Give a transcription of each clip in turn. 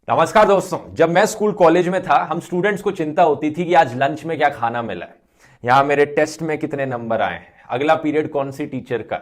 नमस्कार दोस्तों। जब मैं स्कूल कॉलेज में था, हम स्टूडेंट्स को चिंता होती थी कि आज लंच में क्या खाना मिला है, यहां मेरे टेस्ट में कितने नंबर आए हैं, अगला पीरियड कौन सी टीचर का।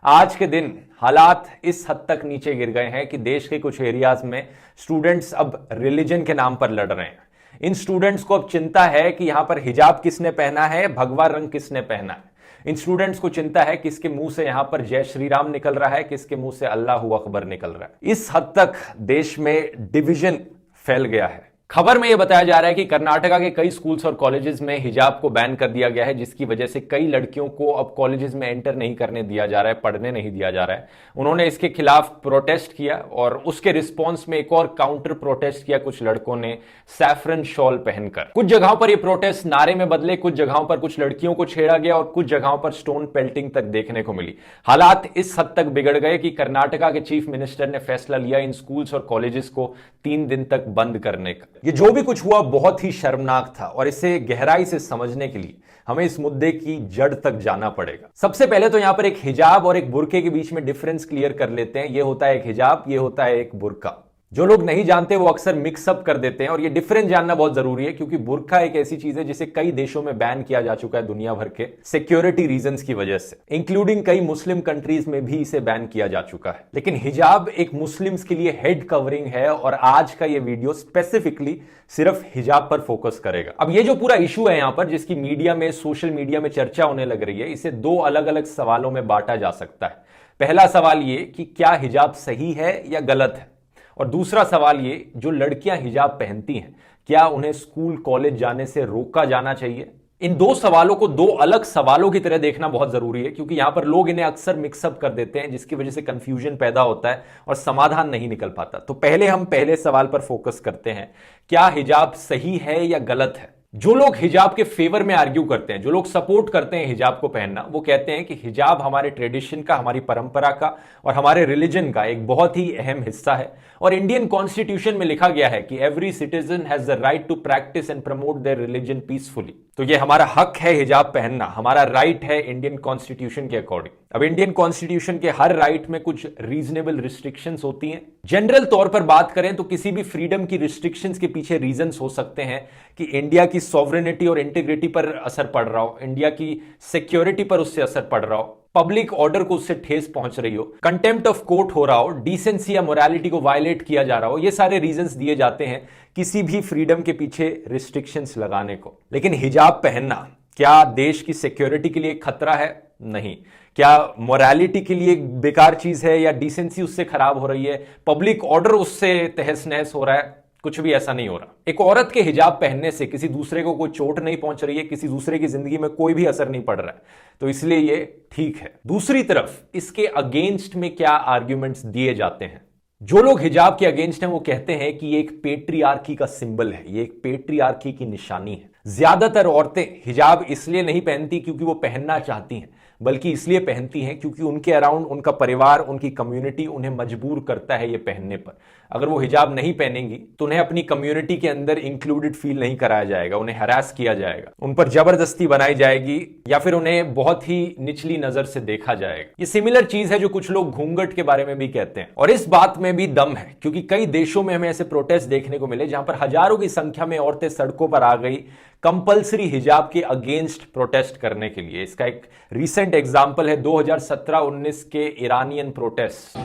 आज के दिन हालात इस हद तक नीचे गिर गए हैं कि देश के कुछ एरियाज में स्टूडेंट्स अब रिलीजन के नाम पर लड़ रहे हैं। इन स्टूडेंट्स को अब चिंता है कि यहां पर हिजाब किसने पहना है, भगवा रंग किसने पहना है। इन स्टूडेंट्स को चिंता है किसके मुंह से यहां पर जय श्री राम निकल रहा है, किसके मुंह से अल्लाह अकबर निकल रहा है। इस हद तक देश में डिवीजन फैल गया है। खबर में यह बताया जा रहा है कि कर्नाटका के कई स्कूल्स और कॉलेजेस में हिजाब को बैन कर दिया गया है, जिसकी वजह से कई लड़कियों को अब कॉलेजेस में एंटर नहीं करने दिया जा रहा है, पढ़ने नहीं दिया जा रहा है। उन्होंने इसके खिलाफ प्रोटेस्ट किया और उसके रिस्पॉन्स में एक और काउंटर प्रोटेस्ट किया कुछ लड़कों ने सैफरन शॉल पहनकर। कुछ जगहों पर यह प्रोटेस्ट नारे में बदले, कुछ जगहों पर कुछ लड़कियों को छेड़ा गया और कुछ जगहों पर स्टोन पेल्टिंग तक देखने को मिली। हालात इस हद तक बिगड़ गए कि कर्नाटका के चीफ मिनिस्टर ने फैसला लिया इन स्कूल्स और कॉलेजेस को 3 दिन तक बंद करने का। ये जो भी कुछ हुआ बहुत ही शर्मनाक था और इसे गहराई से समझने के लिए हमें इस मुद्दे की जड़ तक जाना पड़ेगा। सबसे पहले तो यहां पर एक हिजाब और एक बुर्के के बीच में डिफरेंस क्लियर कर लेते हैं। यह होता है एक हिजाब, यह होता है एक बुर्का। जो लोग नहीं जानते वो अक्सर मिक्सअप कर देते हैं और ये डिफरेंस जानना बहुत जरूरी है, क्योंकि बुर्का एक ऐसी चीज है जिसे कई देशों में बैन किया जा चुका है दुनिया भर के सिक्योरिटी रीजंस की वजह से, इंक्लूडिंग कई मुस्लिम कंट्रीज में भी इसे बैन किया जा चुका है। लेकिन हिजाब एक मुस्लिम्स के लिए हेड कवरिंग है और आज का ये वीडियो स्पेसिफिकली सिर्फ हिजाब पर फोकस करेगा। अब ये जो पूरा इशू है यहां पर, जिसकी मीडिया में, सोशल मीडिया में चर्चा होने लग रही है, इसे 2 अलग अलग सवालों में बांटा जा सकता है। पहला सवाल ये कि क्या हिजाब सही है या गलत है, और दूसरा सवाल ये, जो लड़कियां हिजाब पहनती हैं क्या उन्हें स्कूल कॉलेज जाने से रोका जाना चाहिए। इन 2 सवालों को 2 अलग सवालों की तरह देखना बहुत जरूरी है, क्योंकि यहां पर लोग इन्हें अक्सर मिक्सअप कर देते हैं, जिसकी वजह से कंफ्यूजन पैदा होता है और समाधान नहीं निकल पाता। तो पहले हम पहले सवाल पर फोकस करते हैं, क्या हिजाब सही है या गलत है। जो लोग हिजाब के फेवर में आर्ग्यू करते हैं, जो लोग सपोर्ट करते हैं हिजाब को पहनना, वो कहते हैं कि हिजाब हमारे ट्रेडिशन का, हमारी परंपरा का और हमारे रिलीजन का एक बहुत ही अहम हिस्सा है। और इंडियन कॉन्स्टिट्यूशन में लिखा गया है कि every citizen has the right to practise and promote their religion peacefully. तो ये हमारा हक है हिजाब पहनना, हमारा राइट है इंडियन कॉन्स्टिट्यूशन के अकॉर्डिंग। अब इंडियन कॉन्स्टिट्यूशन के हर राइट में कुछ रीजनेबल रिस्ट्रिक्शंस होती हैं। जनरल तौर पर बात करें तो किसी भी फ्रीडम की रिस्ट्रिक्शंस के पीछे रीजंस हो सकते हैं कि इंडिया की सॉवरेनिटी और इंटीग्रिटी पर असर पड़ रहा हो, इंडिया की सिक्योरिटी पर उससे असर पड़ रहा हो, पब्लिक ऑर्डर को उससे ठेस पहुंच रही हो, कंटेम्प्ट ऑफ कोर्ट हो रहा हो, डिसेंसी या मोरालिटी को वायलेट किया जा रहा हो। ये सारे रीजंस दिए जाते हैं किसी भी फ्रीडम के पीछे रिस्ट्रिक्शंस लगाने को। लेकिन हिजाब पहनना क्या देश की सिक्योरिटी के लिए एक खतरा है? नहीं। क्या मोरालिटी के लिए एक बेकार चीज है या डिसेंसी उससे खराब हो रही है, पब्लिक ऑर्डर उससे तहस नहस हो रहा है? कुछ भी ऐसा नहीं हो रहा। एक औरत के हिजाब पहनने से किसी दूसरे को कोई चोट नहीं पहुंच रही है, किसी दूसरे की जिंदगी में कोई भी असर नहीं पड़ रहा है, तो इसलिए ये ठीक है। दूसरी तरफ इसके अगेंस्ट में क्या आर्ग्यूमेंट्स दिए जाते हैं। जो लोग हिजाब के अगेंस्ट हैं वो कहते हैं कि ये एक पेट्रियार्की का सिंबल है, ये एक पेट्रियार्की की निशानी है। ज्यादातर औरतें हिजाब इसलिए नहीं पहनती क्योंकि वो पहनना चाहती हैं, बल्कि इसलिए पहनती हैं क्योंकि उनके अराउंड उनका परिवार, उनकी कम्युनिटी उन्हें मजबूर करता है ये पहनने पर। अगर वो हिजाब नहीं पहनेंगी तो उन्हें अपनी कम्युनिटी के अंदर इंक्लूडेड फील नहीं कराया जाएगा, उन्हें हरास किया जाएगा, उन पर जबरदस्ती बनाई जाएगी या फिर उन्हें बहुत ही निचली नजर से देखा जाएगा। ये सिमिलर चीज है जो कुछ लोग घूंघट के बारे में भी कहते हैं, और इस बात में भी दम है, क्योंकि कई देशों में हमें ऐसे प्रोटेस्ट देखने को मिले जहां पर हजारों की संख्या में औरतें सड़कों पर आ गई कंपल्सरी हिजाब के अगेंस्ट प्रोटेस्ट करने के लिए। इसका एक रीसेंट एग्जांपल है 2017-19 के Iranian protest.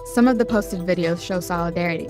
Some of the posted videos show solidarity.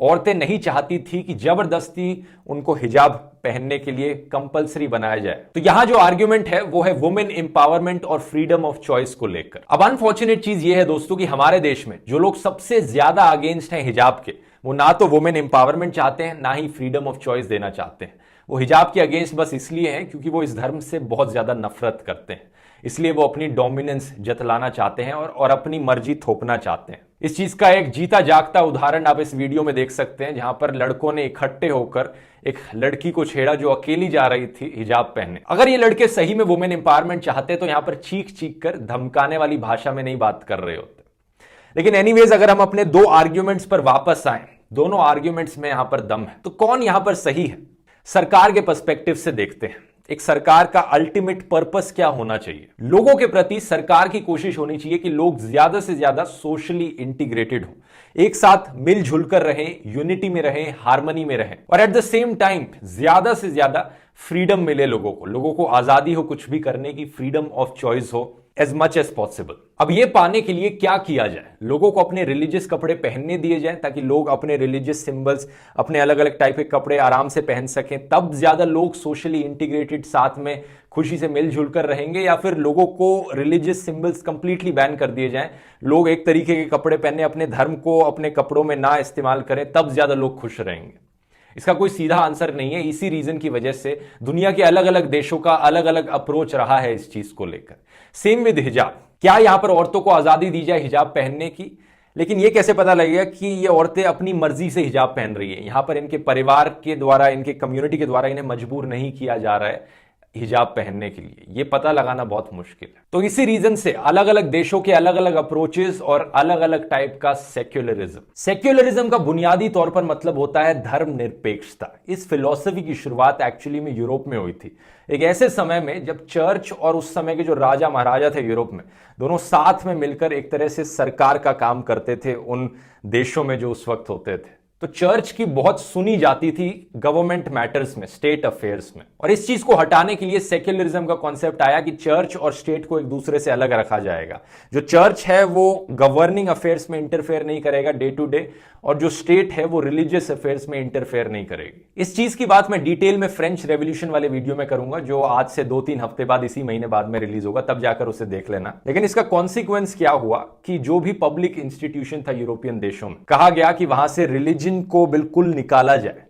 औरतें नहीं चाहती थी कि जबरदस्ती उनको हिजाब पहनने के लिए कंपलसरी बनाया जाए। तो यहां जो आर्ग्यूमेंट है वो है वुमेन एम्पावरमेंट और फ्रीडम ऑफ चॉइस को लेकर। अब अनफॉर्चुनेट चीज ये है दोस्तों कि हमारे देश में जो लोग सबसे ज्यादा अगेंस्ट हैं हिजाब के, वो ना तो वुमेन एम्पावरमेंट चाहते हैं, ना ही फ्रीडम ऑफ चॉइस देना चाहते हैं। वो हिजाब के अगेंस्ट बस इसलिए हैं क्योंकि वो इस धर्म से बहुत ज्यादा नफरत करते हैं, इसलिए वो अपनी डोमिनेंस जतलाना चाहते हैं और अपनी मर्जी थोपना चाहते हैं। इस चीज का एक जीता जागता उदाहरण आप इस वीडियो में देख सकते हैं, जहां पर लड़कों ने इकट्ठे होकर एक लड़की को छेड़ा जो अकेली जा रही थी हिजाब पहनने। अगर ये लड़के सही में वुमेन एम्पावरमेंट चाहते तो यहां पर चीख चीख कर धमकाने वाली भाषा में नहीं बात कर रहे होते। लेकिन एनीवेज अगर हम अपने दो आर्ग्यूमेंट्स पर वापस आए, दोनों आर्ग्यूमेंट्स में यहां पर दम है, तो कौन यहां पर सही है? सरकार के पर्सपेक्टिव से देखते हैं। एक सरकार का अल्टीमेट पर्पस क्या होना चाहिए? लोगों के प्रति सरकार की कोशिश होनी चाहिए कि लोग ज्यादा से ज्यादा सोशली इंटीग्रेटेड हो, एक साथ मिलजुल कर रहें, यूनिटी में रहें, हार्मनी में रहें, और एट द सेम टाइम ज्यादा से ज्यादा फ्रीडम मिले लोगों को आजादी हो, कुछ भी करने की फ्रीडम ऑफ चॉइस हो एज मच एज पॉसिबल। अब यह पाने के लिए क्या किया जाए? लोगों को अपने रिलीजियस कपड़े पहनने दिए जाए ताकि लोग अपने रिलीजियस सिंबल्स, अपने अलग अलग टाइप के कपड़े आराम से पहन सकें, तब ज्यादा लोग सोशली इंटीग्रेटेड साथ में खुशी से मिलजुल कर रहेंगे, या फिर लोगों को रिलीजियस सिंबल्स कंप्लीटली बैन कर दिए जाएं, लोग एक तरीके के कपड़े पहने, अपने धर्म को अपने कपड़ों में ना इस्तेमाल करें, तब ज्यादा लोग खुश रहेंगे? इसका कोई सीधा आंसर नहीं है। इसी रीजन की वजह से दुनिया के अलग अलग देशों का अलग अलग अप्रोच रहा है इस चीज को लेकर। सेम विद हिजाब। क्या यहां पर औरतों को आजादी दी जाए हिजाब पहनने की? लेकिन यह कैसे पता लगेगा कि ये औरतें अपनी मर्जी से हिजाब पहन रही है? यहां पर इनके परिवार के द्वारा, इनके कम्युनिटी के द्वारा इन्हें मजबूर नहीं किया जा रहा है हिजाब पहनने के लिए। यह पता लगाना बहुत मुश्किल है। तो इसी रीजन से अलग अलग देशों के अलग अलग अप्रोचेस और अलग अलग टाइप का सेक्युलरिज्म। सेक्युलरिज्म का बुनियादी तौर पर मतलब होता है धर्मनिरपेक्षता। इस फिलॉसफी की शुरुआत एक्चुअली में यूरोप में हुई थी, एक ऐसे समय में जब चर्च और उस समय के जो राजा महाराजा थे यूरोप में, दोनों साथ में मिलकर एक तरह से सरकार का काम करते थे उन देशों में जो उस वक्त होते थे। तो चर्च की बहुत सुनी जाती थी गवर्नमेंट मैटर्स में, स्टेट अफेयर्स में, और इस चीज को हटाने के लिए सेक्युलरिज्म का कॉन्सेप्ट आया कि चर्च और स्टेट को एक दूसरे से अलग रखा जाएगा। जो चर्च है वो गवर्निंग अफेयर्स में इंटरफेयर नहीं करेगा डे टू डे, और जो स्टेट है वो रिलीजियस अफेयर्स में इंटरफेयर नहीं करेगी। इस चीज की बात मैं डिटेल में फ्रेंच रेवोल्यूशन वाले वीडियो में करूंगा, जो आज से 2-3 हफ्ते बाद, इसी महीने बाद में रिलीज होगा, तब जाकर उसे देख लेना। लेकिन इसका कॉन्सिक्वेंस क्या हुआ कि जो भी पब्लिक इंस्टीट्यूशन था यूरोपियन देशों में, कहा गया कि वहां से रिलीजन को बिल्कुल निकाला जाए,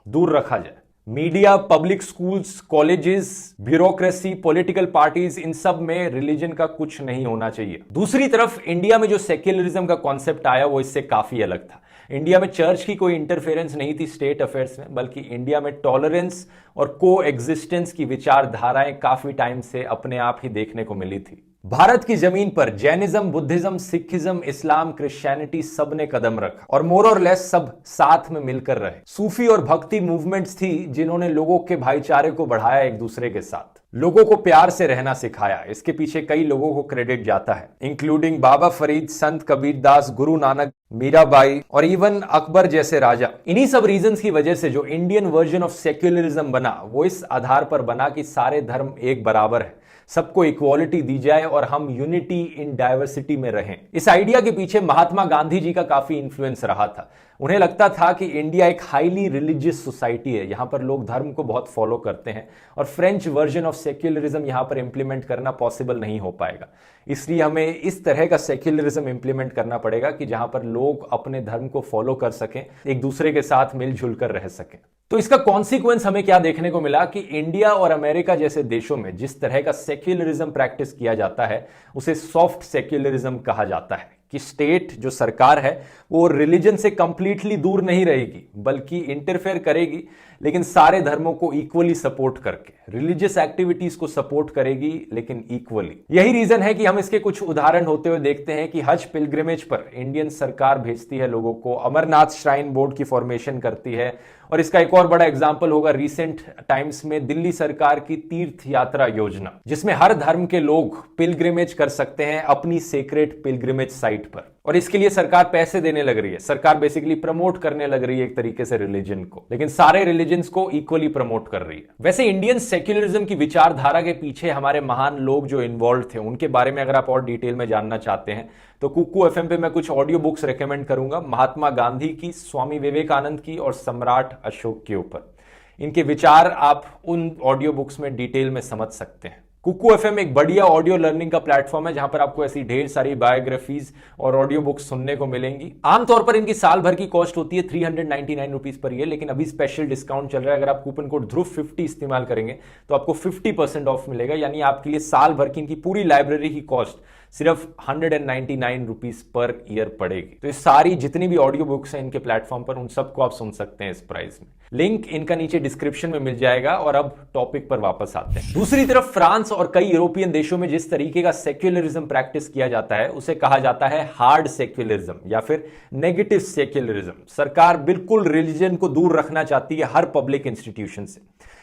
दूर रखा जाए। Media, public schools, colleges, bureaucracy, political parties, इन सब में रिलीजन का कुछ नहीं होना चाहिए। दूसरी तरफ इंडिया में जो सेक्युलरिज्म का कॉन्सेप्ट आया वो इससे काफी अलग था। इंडिया में चर्च की कोई इंटरफेरेंस नहीं थी स्टेट अफेयर्स में, बल्कि इंडिया में टॉलरेंस और को एग्जिस्टेंस की विचारधाराएं काफी टाइम से अपने आप ही देखने को मिली थी। भारत की जमीन पर जैनिज्म, बुद्धिज्म, सिखिज्म, इस्लाम, क्रिश्चियनिटी, सब ने कदम रखा और मोर और लेस सब साथ में मिलकर रहे। सूफी और भक्ति मूवमेंट्स थी जिन्होंने लोगों के भाईचारे को बढ़ाया, एक दूसरे के साथ लोगों को प्यार से रहना सिखाया। इसके पीछे कई लोगों को क्रेडिट जाता है, इंक्लूडिंग बाबा फरीद, संत कबीरदास, गुरु नानक, मीराबाई और इवन अकबर जैसे राजा। इन्हीं सब रीजंस की वजह से जो इंडियन वर्जन ऑफ सेक्युलरिज्म बना, वो इस आधार पर बना कि सारे धर्म एक बराबर है, सबको इक्वालिटी दी जाए और हम यूनिटी इन डाइवर्सिटी में रहें। इस आइडिया के पीछे महात्मा गांधी जी का काफी इंफ्लुएंस रहा था। उन्हें लगता था कि इंडिया एक हाईली रिलीजियस सोसाइटी है, यहां पर लोग धर्म को बहुत फॉलो करते हैं और फ्रेंच वर्जन ऑफ सेक्युलरिज्म यहां पर इंप्लीमेंट करना पॉसिबल नहीं हो पाएगा। इसलिए हमें इस तरह का सेक्युलरिज्म इंप्लीमेंट करना पड़ेगा कि जहां पर लोग अपने धर्म को फॉलो कर सकें, एक दूसरे के साथ मिलजुल कर रह सकें। तो इसका कॉन्सिक्वेंस हमें क्या देखने को मिला कि इंडिया और अमेरिका जैसे देशों में जिस तरह का सेक्युलरिज्म प्रैक्टिस किया जाता है उसे सॉफ्ट सेक्युलरिज्म कहा जाता है, कि स्टेट जो सरकार है वो रिलीजन से कंप्लीटली दूर नहीं रहेगी बल्कि इंटरफेयर करेगी, लेकिन सारे धर्मों को इक्वली सपोर्ट करके, रिलीजियस एक्टिविटीज को सपोर्ट करेगी लेकिन इक्वली। यही रीजन है कि हम इसके कुछ उदाहरण होते हुए देखते हैं कि हज पिलग्रिमेज पर इंडियन सरकार भेजती है लोगों को, अमरनाथ श्राइन बोर्ड की फॉर्मेशन करती है, और इसका एक और बड़ा एग्जांपल होगा रिसेंट टाइम्स में दिल्ली सरकार की तीर्थ यात्रा योजना, जिसमें हर धर्म के लोग पिलग्रिमेज कर सकते हैं अपनी सेक्रेट पिलग्रिमेज साइट पर, और इसके लिए सरकार पैसे देने लग रही है। सरकार बेसिकली प्रमोट करने लग रही है एक तरीके से रिलीजन को, लेकिन सारे रिलीजन्स को इक्वली प्रमोट कर रही है। वैसे इंडियन सेक्युलरिज्म की विचारधारा के पीछे हमारे महान लोग जो इन्वॉल्व थे, उनके बारे में अगर आप और डिटेल में जानना चाहते हैं तो कुक्कू एफएम पे मैं कुछ ऑडियो बुक्स रेकमेंड करूंगा, महात्मा गांधी की, स्वामी विवेकानंद की और सम्राट अशोक के ऊपर। इनके विचार आप उन ऑडियो बुक्स में डिटेल में समझ सकते हैं। कुक्कू एफएम एक बढ़िया ऑडियो लर्निंग का प्लेटफॉर्म है जहां पर आपको ऐसी ढेर सारी बायोग्राफीज और ऑडियो बुक्स सुनने को मिलेंगी। आमतौर पर इनकी साल भर की कॉस्ट होती है 399 रुपीज पर ईयर, लेकिन अभी स्पेशल डिस्काउंट चल रहा है। अगर आप कूपन कोड ध्रुव 50 इस्तेमाल करेंगे तो आपको 50% ऑफ मिलेगा, यानी आपके लिए साल भर की इनकी पूरी लाइब्रेरी की कॉस्ट सिर्फ 199 रुपीज पर ईयर पड़ेगी। तो ये सारी जितनी भी ऑडियो बुक्स हैं इनके प्लेटफॉर्म पर, उन सबको आप सुन सकते हैं इस प्राइस में। लिंक इनका नीचे डिस्क्रिप्शन में मिल जाएगा। और अब टॉपिक पर वापस आते हैं। दूसरी तरफ फ्रांस और कई यूरोपियन देशों में जिस तरीके का सेक्युलरिज्म प्रैक्टिस किया जाता है उसे कहा जाता है हार्ड सेक्युलरिज्म या फिर नेगेटिव सेक्युलरिज्म। सरकार बिल्कुल रिलीजन को दूर रखना चाहती है हर पब्लिक इंस्टीट्यूशन से,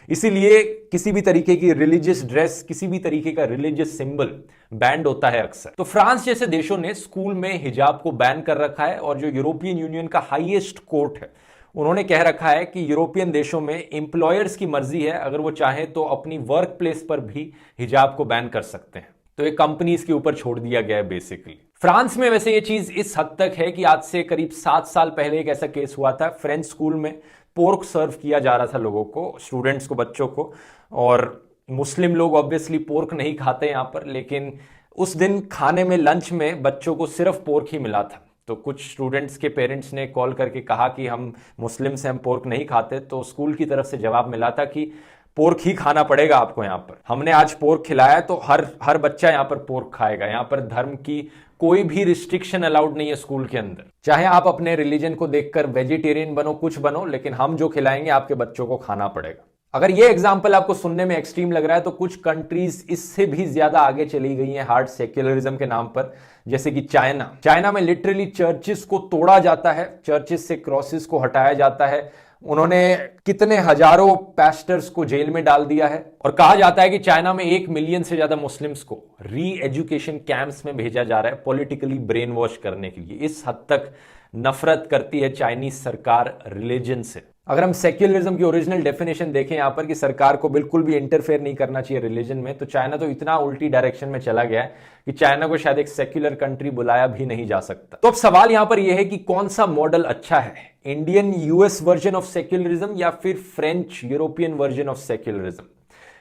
इसीलिए किसी भी तरीके की रिलीजियस ड्रेस, किसी भी तरीके का रिलीजियस सिंबल बैंड होता है अक्सर। तो फ्रांस जैसे देशों ने स्कूल में हिजाब को बैन कर रखा है और जो यूरोपियन यूनियन का हाईएस्ट कोर्ट है उन्होंने कह रखा है कि यूरोपियन देशों में एम्प्लॉयर्स की मर्जी है, अगर वो चाहे तो अपनी वर्क प्लेस पर भी हिजाब को बैन कर सकते हैं। तो ये कंपनीज के ऊपर छोड़ दिया गया है बेसिकली। फ्रांस में वैसे ये चीज इस हद तक है कि आज से करीब 7 साल पहले एक ऐसा केस हुआ था। फ्रेंच स्कूल में पोर्क सर्व किया जा रहा था लोगों को, स्टूडेंट्स को, बच्चों को। और मुस्लिम लोग ऑब्वियसली पोर्क नहीं खाते यहां पर, लेकिन उस दिन खाने में, लंच में बच्चों को सिर्फ पोर्क ही मिला था। तो कुछ स्टूडेंट्स के पेरेंट्स ने कॉल करके कहा कि हम मुस्लिम से, हम पोर्क नहीं खाते। तो स्कूल की तरफ से जवाब मिला था कि पोर्क ही खाना पड़ेगा आपको यहाँ पर। हमने आज पोर्क खिलाया तो हर बच्चा यहाँ पर पोर्क खाएगा। यहाँ पर धर्म की कोई भी रिस्ट्रिक्शन अलाउड नहीं है स्कूल के अंदर। चाहे आप अपने रिलीजन को देखकर वेजिटेरियन बनो, कुछ बनो, लेकिन हम जो खिलाएंगे आपके बच्चों को खाना पड़ेगा। अगर ये एग्जाम्पल आपको सुनने में एक्सट्रीम लग रहा है तो कुछ कंट्रीज इससे भी ज्यादा आगे चली गई हैं हार्ड सेक्युलरिज्म के नाम पर, जैसे कि चाइना में लिटरली चर्चिस को तोड़ा जाता है, चर्चिस से क्रॉसेस को हटाया जाता है। उन्होंने कितने हजारों पास्टर्स को जेल में डाल दिया है। और कहा जाता है कि चाइना में 1 मिलियन से ज्यादा मुस्लिम्स को री एजुकेशन कैंप्स में भेजा जा रहा है पॉलिटिकली ब्रेन वॉश करने के लिए। इस हद तक नफरत करती है चाइनीज सरकार रिलीजन से। अगर हम सेक्युलरिज्म की ओरिजिनल डेफिनेशन देखें यहां पर कि सरकार को बिल्कुल भी इंटरफेयर नहीं करना चाहिए रिलीजन में, तो चाइना तो इतना उल्टी डायरेक्शन में चला गया है कि चाइना को शायद एक सेक्युलर कंट्री बुलाया भी नहीं जा सकता। तो अब सवाल यहां पर यह है कि कौन सा मॉडल अच्छा है, Indian US version of secularism या फिर French European version of secularism?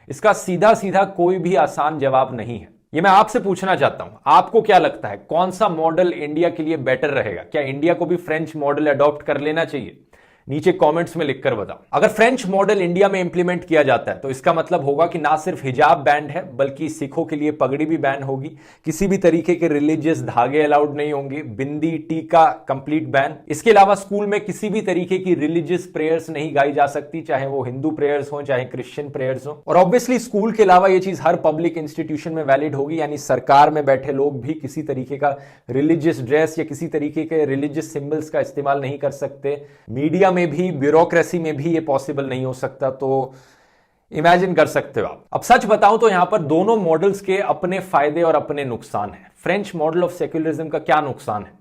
इसका सीधा सीधा कोई भी आसान जवाब नहीं है। ये मैं आपसे पूछना चाहता हूं, आपको क्या लगता है कौन सा मॉडल इंडिया के लिए बेटर रहेगा? क्या इंडिया को भी फ्रेंच मॉडल अडॉप्ट कर लेना चाहिए? नीचे कमेंट्स में लिखकर बताओ। अगर फ्रेंच मॉडल इंडिया में इंप्लीमेंट किया जाता है तो इसका मतलब होगा कि ना सिर्फ हिजाब बैंड है बल्कि सिखों के लिए पगड़ी भी बैन होगी, किसी भी तरीके के रिलीजियस धागे अलाउड नहीं होंगे, बिंदी, टीका कंप्लीट बैन। इसके अलावा स्कूल में किसी भी तरीके की रिलीजियस प्रेयर्स नहीं गाई जा सकती, चाहे वो हिंदू प्रेयर्स हो चाहे क्रिश्चियन प्रेयर्स हो। और ऑब्वियसली स्कूल के अलावा ये चीज हर पब्लिक इंस्टीट्यूशन में वैलिड होगी, यानी सरकार में बैठे लोग भी किसी तरीके का रिलीजियस ड्रेस या किसी तरीके के रिलीजियस सिंबल्स का इस्तेमाल नहीं कर सकते। मीडिया में भी, ब्यूरोक्रेसी में भी ये पॉसिबल नहीं हो सकता। तो इमेजिन कर सकते हो आप। अब सच बताऊं तो यहां पर दोनों मॉडल्स के अपने फायदे और अपने नुकसान हैं। फ्रेंच मॉडल ऑफ सेक्युलरिज्म का क्या नुकसान है?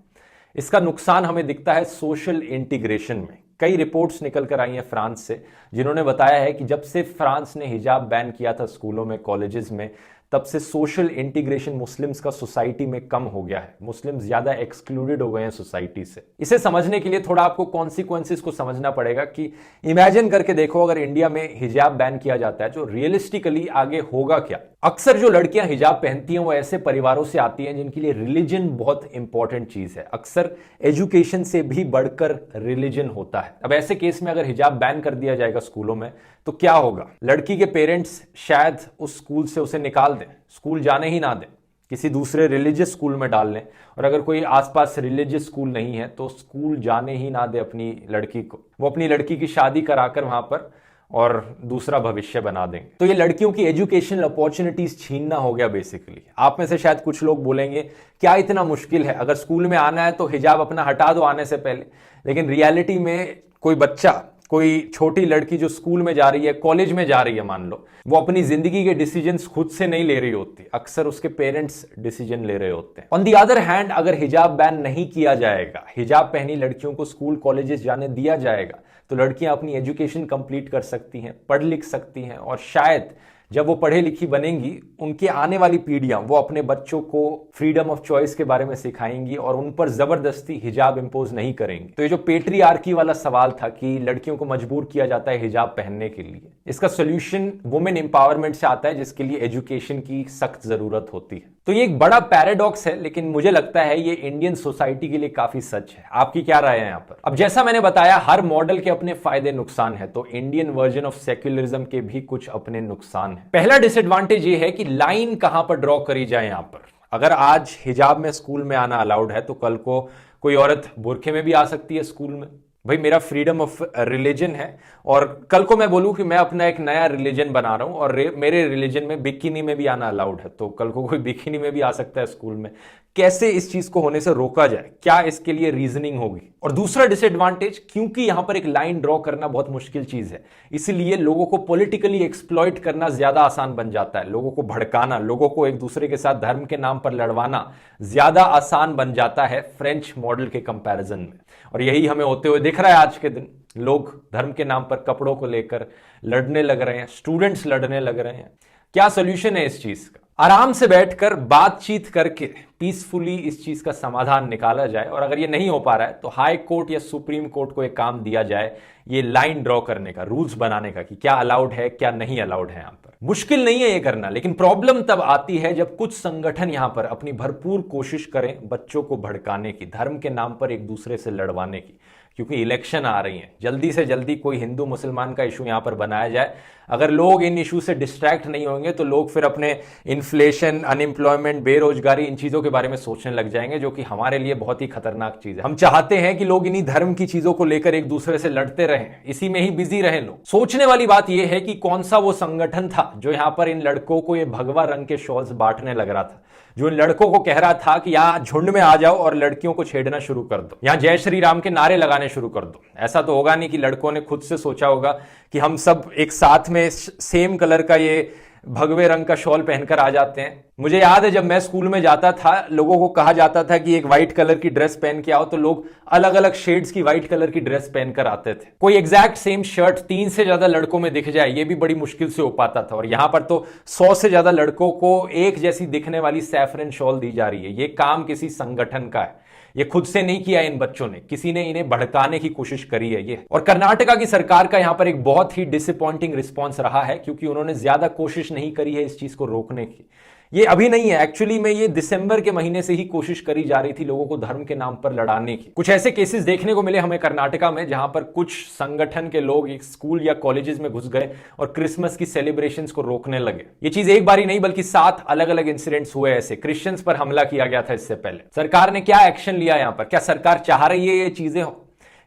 इसका नुकसान हमें दिखता है सोशल इंटीग्रेशन में। कई रिपोर्ट्स निकल कर आई हैं फ्रांस से, जिन्होंने बताया है कि जब से फ्रांस ने हिजाब बैन किया था स्कूलों में, कॉलेजेस में, तब से सोशल इंटीग्रेशन मुस्लिम्स का सोसाइटी में कम हो गया है। मुस्लिम ज्यादा एक्सक्लूडेड हो गए हैं सोसाइटी से। इसे समझने के लिए थोड़ा आपको कॉन्सिक्वेंसेस को समझना पड़ेगा कि इमेजिन करके देखो अगर इंडिया में हिजाब बैन किया जाता है तो रियलिस्टिकली आगे होगा क्या। अक्सर जो लड़कियां हिजाब पहनती हैं वो ऐसे परिवारों से आती हैं जिनके लिए रिलीजन बहुत इंपॉर्टेंट चीज है। अक्सर एजुकेशन से भी बढ़कर रिलीजन होता है। अब ऐसे केस में अगर हिजाब बैन कर दिया जाएगा स्कूलों में तो क्या होगा? लड़की के पेरेंट्स शायद उस स्कूल से उसे निकाल दें, स्कूल जाने ही ना दें, किसी दूसरे रिलीजियस स्कूल में डाल लें। और अगर कोई आसपास रिलीजियस स्कूल नहीं है तो स्कूल जाने ही ना दे अपनी लड़की को। वो अपनी लड़की की शादी कराकर वहां पर और दूसरा भविष्य बना देंगे। तो ये लड़कियों की एजुकेशनल अपॉर्चुनिटीज छीनना हो गया बेसिकली। आप में से शायद कुछ लोग बोलेंगे क्या इतना मुश्किल है, अगर स्कूल में आना है तो हिजाब अपना हटा दो आने से पहले। लेकिन रियलिटी में कोई बच्चा, कोई छोटी लड़की जो स्कूल में जा रही है, कॉलेज में जा रही है, मान लो, वो अपनी जिंदगी के डिसीजंस खुद से नहीं ले रही होती, अक्सर उसके पेरेंट्स डिसीजन ले रहे होते हैं। ऑन दी अदर हैंड अगर हिजाब बैन नहीं किया जाएगा, हिजाब पहनी लड़कियों को स्कूल कॉलेजेस जाने दिया जाएगा, तो लड़कियां अपनी एजुकेशन कंप्लीट कर सकती हैं, पढ़ लिख सकती हैं और शायद जब वो पढ़े लिखी बनेंगी उनके आने वाली पीढ़ियां वो अपने बच्चों को फ्रीडम ऑफ चॉइस के बारे में सिखाएंगी और उन पर जबरदस्ती हिजाब इंपोज नहीं करेंगी। तो ये जो पेट्रियार्की वाला सवाल था कि लड़कियों को मजबूर किया जाता है हिजाब पहनने के लिए, इसका सोल्यूशन वुमेन एम्पावरमेंट से आता है, जिसके लिए एजुकेशन की सख्त जरूरत होती है। तो ये एक बड़ा पैराडॉक्स है, लेकिन मुझे लगता है ये इंडियन सोसाइटी के लिए काफी सच है। आपकी क्या राय है यहाँ पर? अब जैसा मैंने बताया हर मॉडल के अपने फायदे नुकसान है, तो इंडियन वर्जन ऑफ सेक्युलरिज्म के भी कुछ अपने नुकसान है। पहला डिसएडवांटेज ये है कि लाइन कहां पर ड्रॉ करी जाए। यहां पर अगर आज हिजाब में स्कूल में आना अलाउड है तो कल को कोई औरत बुरखे में भी आ सकती है स्कूल में। भाई मेरा फ्रीडम ऑफ रिलीजन है और कल को मैं बोलूं कि मैं अपना एक नया रिलीजन बना रहा हूं और मेरे रिलीजन में बिकिनी में भी आना अलाउड है, तो कल को कोई बिकिनी में भी आ सकता है स्कूल में। कैसे इस चीज को होने से रोका जाए, क्या इसके लिए रीजनिंग होगी? और दूसरा डिसएडवांटेज, क्योंकि यहां पर एक लाइन ड्रॉ करना बहुत मुश्किल चीज है, इसलिए लोगों को पॉलिटिकली एक्सप्लॉइट करना ज्यादा आसान बन जाता है। लोगों को भड़काना, लोगों को एक दूसरे के साथ धर्म के नाम पर लड़वाना ज्यादा आसान बन जाता है फ्रेंच मॉडल के कंपैरिजन में। और यही हमें होते हुए दिख रहा है आज के दिन। लोग धर्म के नाम पर कपड़ों को लेकर लड़ने लग रहे हैं, स्टूडेंट्स लड़ने लग रहे हैं। क्या सोल्यूशन है इस चीज का? आराम से बैठकर बातचीत करके पीसफुली इस चीज का समाधान निकाला जाए। और अगर ये नहीं हो पा रहा है तो हाई कोर्ट या सुप्रीम कोर्ट को एक काम दिया जाए, ये लाइन ड्रॉ करने का, रूल्स बनाने का कि क्या अलाउड है क्या नहीं अलाउड है। यहां पर मुश्किल नहीं है ये करना, लेकिन प्रॉब्लम तब आती है जब कुछ संगठन यहां पर अपनी भरपूर कोशिश करें बच्चों को भड़काने की, धर्म के नाम पर एक दूसरे से लड़वाने की। क्योंकि इलेक्शन आ रही हैं, जल्दी से जल्दी कोई हिंदू मुसलमान का इशू यहां पर बनाया जाए। अगर लोग इन इशू से डिस्ट्रैक्ट नहीं होंगे तो लोग फिर अपने इन्फ्लेशन, अनएम्प्लॉयमेंट, बेरोजगारी, इन चीजों के बारे में सोचने लग जाएंगे, जो कि हमारे लिए बहुत ही खतरनाक चीज है। हम चाहते हैं कि लोग इन्हीं धर्म की चीजों को लेकर एक दूसरे से लड़ते रहें, इसी में ही बिजी रहें लोग। सोचने वाली बात यह है कि कौन सा वो संगठन था जो यहां पर इन लड़कों को ये भगवा रंग के शॉल्स बांटने लग रहा था, जो इन लड़कों को कह रहा था कि यहां झुंड में आ जाओ और लड़कियों को छेड़ना शुरू कर दो, यहां जय श्री राम के नारे लगाने शुरू कर दो। ऐसा तो होगा नहीं कि लड़कों ने खुद से सोचा होगा कि हम सब एक साथ में सेम कलर का ये भगवे रंग का शॉल पहनकर आ जाते हैं। मुझे याद है जब मैं स्कूल में जाता था, लोगों को कहा जाता था कि एक व्हाइट कलर की ड्रेस पहन के आओ, तो लोग अलग अलग शेड्स की व्हाइट कलर की ड्रेस पहनकर आते थे। कोई एग्जैक्ट सेम शर्ट 3 से ज्यादा लड़कों में दिख जाए, ये भी बड़ी मुश्किल से हो पाता था। और यहां पर तो 100 से ज्यादा लड़कों को एक जैसी दिखने वाली सैफरन शॉल दी जा रही है। ये काम किसी संगठन का है, ये खुद से नहीं किया इन बच्चों ने, किसी ने इन्हें भड़काने की कोशिश करी है ये। और कर्नाटका की सरकार का यहां पर एक बहुत ही डिसअपॉइंटिंग रिस्पॉन्स रहा है, क्योंकि उन्होंने ज्यादा कोशिश नहीं करी है इस चीज को रोकने की। ये अभी नहीं है, एक्चुअली में ये दिसंबर के महीने से ही कोशिश करी जा रही थी लोगों को धर्म के नाम पर लड़ाने की। कुछ ऐसे केसेस देखने को मिले हमें कर्नाटका में, जहां पर कुछ संगठन के लोग एक स्कूल या कॉलेजेस में घुस गए और क्रिसमस की सेलिब्रेशंस को रोकने लगे। ये चीज एक बार ही नहीं बल्कि 7 अलग अलग इंसिडेंट्स हुए ऐसे। क्रिश्चियंस पर हमला किया गया था इससे पहले। सरकार ने क्या एक्शन लिया यहां पर? क्या सरकार चाह रही है ये चीजें हो?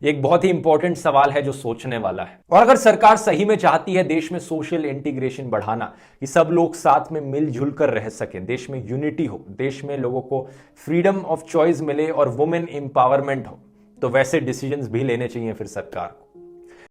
एक बहुत ही इंपॉर्टेंट सवाल है जो सोचने वाला है। और अगर सरकार सही में चाहती है देश में सोशल इंटीग्रेशन बढ़ाना, कि सब लोग साथ में मिलजुल कर रह सकें, देश में यूनिटी हो, देश में लोगों को फ्रीडम ऑफ चॉइस मिले और वुमेन एम्पावरमेंट हो, तो वैसे डिसीजंस भी लेने चाहिए फिर सरकार को।